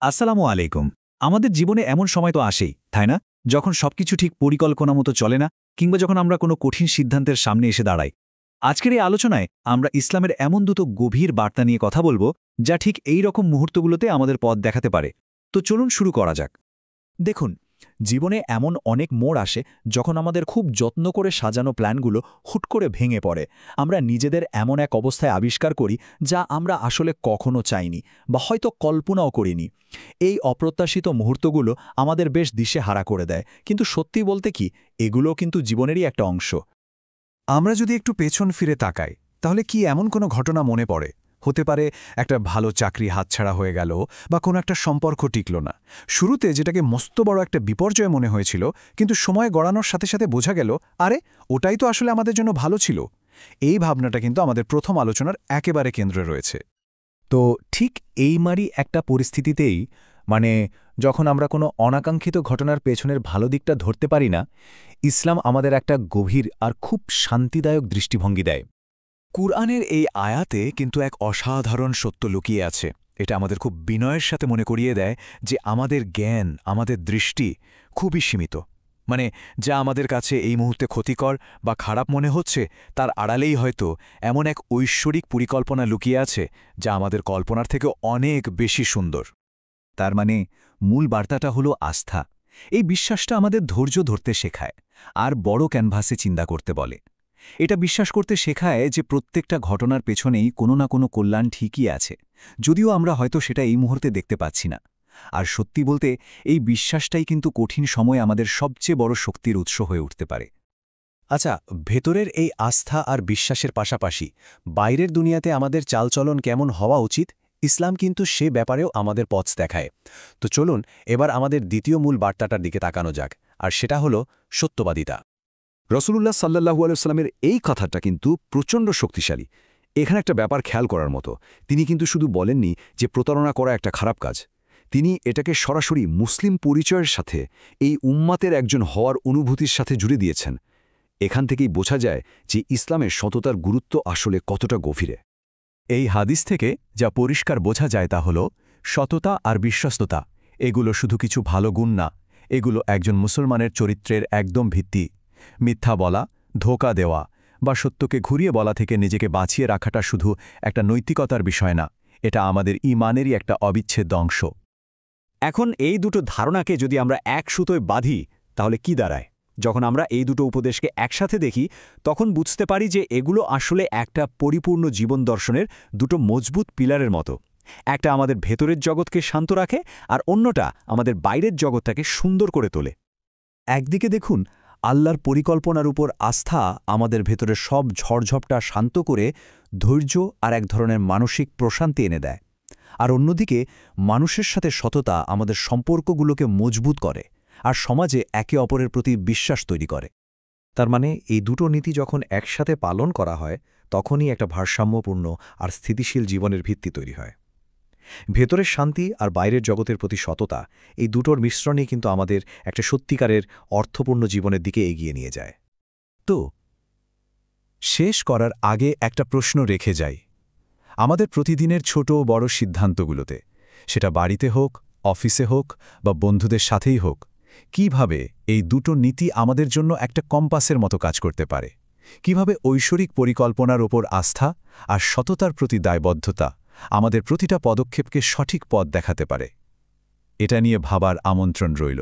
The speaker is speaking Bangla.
আসসালামু আলাইকুম। আমাদের জীবনে এমন সময় তো আসেই, তাই না? যখন সবকিছু ঠিক পরিকল্পনা মতো চলে না, কিংবা যখন আমরা কোনো কঠিন সিদ্ধান্তের সামনে এসে দাঁড়াই। আজকের এই আলোচনায় আমরা ইসলামের এমন দুটো গভীর বার্তা নিয়ে কথা বলবো, যা ঠিক এই রকম মুহূর্তগুলোতে আমাদের পথ দেখাতে পারে। তো চলুন শুরু করা যাক। দেখুন, জীবনে এমন অনেক মোড় আসে যখন আমাদের খুব যত্ন করে সাজানো প্ল্যানগুলো হুট করে ভেঙে পড়ে। আমরা নিজেদের এমন এক অবস্থায় আবিষ্কার করি যা আমরা আসলে কখনো চাইনি বা হয়তো কল্পনাও করিনি। এই অপ্রত্যাশিত মুহূর্তগুলো আমাদের বেশ দিশেহারা করে দেয়, কিন্তু সত্যি বলতে কি, এগুলো কিন্তু জীবনেরই একটা অংশ। আমরা যদি একটু পেছন ফিরে তাকাই, তাহলে কি এমন কোনো ঘটনা মনে পড়ে? হতে পারে একটা ভালো চাকরি হাতছাড়া হয়ে গেল, বা কোনো একটা সম্পর্ক টিকল না। শুরুতে যেটাকে মস্ত বড় একটা বিপর্যয় মনে হয়েছিল, কিন্তু সময় গড়ানোর সাথে সাথে বোঝা গেল, আরে ওটাই তো আসলে আমাদের জন্য ভালো ছিল। এই ভাবনাটা কিন্তু আমাদের প্রথম আলোচনার একেবারে কেন্দ্রে রয়েছে। তো ঠিক এইমারই একটা পরিস্থিতিতেই, মানে যখন আমরা কোনো অনাকাঙ্ক্ষিত ঘটনার পেছনের ভালো দিকটা ধরতে পারি না, ইসলাম আমাদের একটা গভীর আর খুব শান্তিদায়ক দৃষ্টিভঙ্গি দেয়। কুরআনের এই আয়াতে কিন্তু এক অসাধারণ সত্য লুকিয়ে আছে। এটা আমাদের খুব বিনয়ের সাথে মনে করিয়ে দেয় যে আমাদের জ্ঞান, আমাদের দৃষ্টি খুবই সীমিত। মানে যা আমাদের কাছে এই মুহূর্তে ক্ষতিকর বা খারাপ মনে হচ্ছে, তার আড়ালেই হয়তো এমন এক ঐশ্বরিক পরিকল্পনা লুকিয়ে আছে যা আমাদের কল্পনার থেকেও অনেক বেশি সুন্দর। তার মানে মূল বার্তাটা হলো আস্থা। এই বিশ্বাসটা আমাদের ধৈর্য ধরতে শেখায় আর বড় ক্যানভাসে চিন্তা করতে বলে। এটা বিশ্বাস করতে শেখায় যে প্রত্যেকটা ঘটনার পেছনেই কোনো না কোনো কল্যাণ ঠিকই আছে, যদিও আমরা হয়তো সেটা এই মুহূর্তে দেখতে পাচ্ছি না। আর সত্যি বলতে, এই বিশ্বাসটাই কিন্তু কঠিন সময়ে আমাদের সবচেয়ে বড় শক্তির উৎস হয়ে উঠতে পারে। আচ্ছা, ভেতরের এই আস্থা আর বিশ্বাসের পাশাপাশি বাইরের দুনিয়াতে আমাদের চালচলন কেমন হওয়া উচিত, ইসলাম কিন্তু সে ব্যাপারেও আমাদের পথ দেখায়। তো চলুন এবার আমাদের দ্বিতীয় মূল বার্তাটার দিকে তাকানো যাক, আর সেটা হলো সত্যবাদিতা। রসুলুল্লাহ সাল্লাহু আলাইসাল্লামের এই কথাটা কিন্তু প্রচণ্ড শক্তিশালী। এখানে একটা ব্যাপার খেয়াল করার মতো, তিনি কিন্তু শুধু বলেননি যে প্রতারণা করা একটা খারাপ কাজ। তিনি এটাকে সরাসরি মুসলিম পরিচয়ের সাথে, এই উম্মাতের একজন হওয়ার অনুভূতির সাথে জুড়ে দিয়েছেন। এখান থেকেই বোঝা যায় যে ইসলামের সততার গুরুত্ব আসলে কতটা গভীরে। এই হাদিস থেকে যা পরিষ্কার বোঝা যায় তা হল, সততা আর বিশ্বস্ততা এগুলো শুধু কিছু ভালো গুণ না, এগুলো একজন মুসলমানের চরিত্রের একদম ভিত্তি। মিথ্যা বলা, ধোঁকা দেওয়া বা সত্যকে ঘুরিয়ে বলা থেকে নিজেকে বাঁচিয়ে রাখাটা শুধু একটা নৈতিকতার বিষয় না, এটা আমাদের ঈমানেরই একটা অবিচ্ছেদ্য অংশ। এখন এই দুটো ধারণাকে যদি আমরা এক সুতোয় বাঁধি, তাহলে কি দাঁড়ায়? যখন আমরা এই দুটো উপদেশকে একসাথে দেখি, তখন বুঝতে পারি যে এগুলো আসলে একটা পরিপূর্ণ জীবন দর্শনের দুটো মজবুত পিলারের মতো। একটা আমাদের ভেতরের জগৎকে শান্ত রাখে, আর অন্যটা আমাদের বাইরের জগৎটাকে সুন্দর করে তোলে। একদিকে দেখুন, আল্লাহর পরিকল্পনার উপর আস্থা আমাদের ভেতরের সব ঝড়ঝপটা শান্ত করে ধৈর্য আর এক ধরনের মানসিক প্রশান্তি এনে দেয়। আর অন্যদিকে মানুষের সাথে সততা আমাদের সম্পর্কগুলোকে মজবুত করে আর সমাজে একে অপরের প্রতি বিশ্বাস তৈরি করে। তার মানে এই দুটো নীতি যখন একসাথে পালন করা হয়, তখনই একটা ভারসাম্যপূর্ণ আর স্থিতিশীল জীবনের ভিত্তি তৈরি হয়। ভেতরের শান্তি আর বাইরের জগতের প্রতি সততা, এই দুটোর মিশ্রণই কিন্তু আমাদের একটা সত্যিকারের অর্থপূর্ণ জীবনের দিকে এগিয়ে নিয়ে যায়। তো শেষ করার আগে একটা প্রশ্ন রেখে যাই। আমাদের প্রতিদিনের ছোট বড় সিদ্ধান্তগুলোতে, সেটা বাড়িতে হোক, অফিসে হোক বা বন্ধুদের সাথেই হোক, কিভাবে এই দুটো নীতি আমাদের জন্য একটা কম্পাসের মতো কাজ করতে পারে? কিভাবে ঐশ্বরিক পরিকল্পনার ওপর আস্থা আর সততার প্রতি দায়বদ্ধতা আমাদের প্রতিটা পদক্ষেপকে সঠিক পথ দেখাতে পারে? এটা নিয়ে ভাবার আমন্ত্রণ রইল।